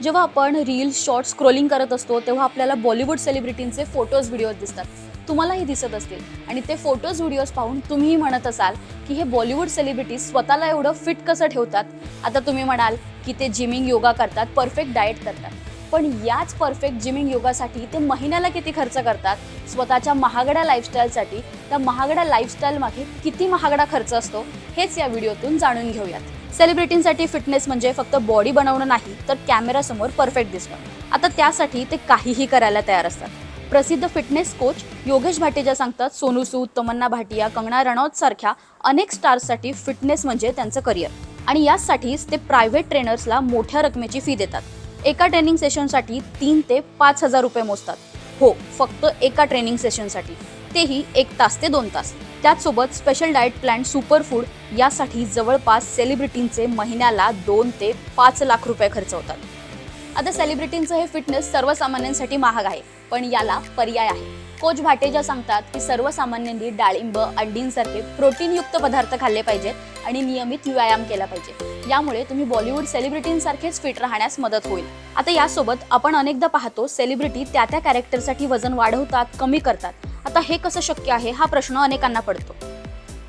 जेव्हा आपण reels short scrolling करत असतो तेव्हा आपल्याला बॉलिवूड सेलिब्रिटींचे फोटोज व्हिडिओज दिसतात. तुम्हालाही दिसत असतील आणि ते फोटोज व्हिडिओज पाहून तुम्हीही म्हणत असाल की हे बॉलिवूड सेलिब्रिटीज स्वतःला एवढं फिट कसं ठेवतात. आता तुम्ही म्हणाल की ते जिमिंग योगा करतात, परफेक्ट डाएट करतात, पण याच परफेक्ट जिमिंग योगासाठी ते महिन्याला किती खर्च करतात, स्वतःच्या महागड्या लाईफस्टाईलसाठी त्या महागड्या लाईफस्टाईल मागे किती महागडा खर्च असतो हेच या व्हिडिओतून जाणून घेऊयात. सेलिब्रिटींसाठी फिटनेस म्हणजे फक्त बॉडी बनवणं नाही तर कॅमेरासमोर परफेक्ट दिसणं. आता त्यासाठी ते काहीही करायला तयार असतात. प्रसिद्ध फिटनेस कोच योगेश भाटेजा सांगतात, सोनू सूद, तमन्ना भाटिया, कंगना रनौत सारख्या अनेक स्टार्ससाठी फिटनेस म्हणजे त्यांचं करिअर आणि यासाठीच ते प्रायव्हेट ट्रेनर्सला मोठ्या रकमेची फी देतात. एका ट्रेनिंग सेशनसाठी 3 ते 5 हजार रुपये मोजतात. हो, फक्त एका ट्रेनिंग सेशनसाठी, तेही 1 तास ते 2 तास. त्याचसोबत special diet plan, super food यासाठी जवळपास सेलिब्रिटींचे महिन्याला 2 ते 5 लाख रुपये खर्च होतात. आता सेलिब्रिटींचं हे फिटनेस सर्वसामान्यांसाठी महाग आहे, पण याला पर्याय आहे. कोच भाटेजा सांगतात की सर्वसामान्यांनी डाळिंब, अंडींसारखे प्रोटीनयुक्त पदार्थ खाल्ले पाहिजेत आणि नियमित व्यायाम केला पाहिजे. यामुळे तुम्ही बॉलिवूड सेलिब्रिटींसारखेच फिट राहण्यास मदत होईल. आता यासोबत आपण अनेकदा पाहतो सेलिब्रिटी त्या कॅरेक्टरसाठी वजन वाढवतात, कमी करतात. आता हे कसं शक्य आहे हा प्रश्न अनेकांना पडतो.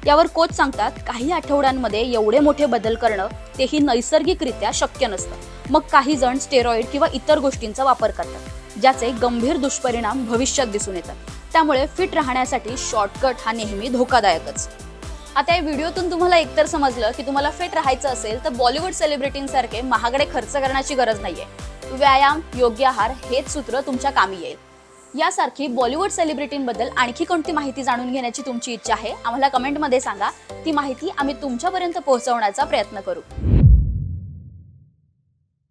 यावर कोच सांगतात, काही आठवड्यांमध्ये एवढे मोठे बदल करणं तेही नैसर्गिकरित्या शक्य नसतं. मग काही जण स्टेरॉइड किंवा इतर गोष्टींचा वापर करतात, ज्याचे गंभीर दुष्परिणाम भविष्यात दिसून येतात. त्यामुळे फिट राहण्यासाठी शॉर्टकट हा नेहमी धोकादायकच. आता या व्हिडिओतून तुम्हाला एकतर समजलं की तुम्हाला फिट राहायचं असेल तर बॉलिवूड सेलिब्रिटींसारखे महागडे खर्च करण्याची गरज नाहीये. व्यायाम, योग्य आहार हेच सूत्र तुमच्या कामी येईल. यासारखी बॉलिवूड सेलिब्रिटींबद्दल आणखी कोणती माहिती जाणून घेण्याची तुमची इच्छा आहे आम्हाला कमेंटमध्ये सांगा. ती माहिती आम्ही तुमच्यापर्यंत पोहोचवण्याचा प्रयत्न करू.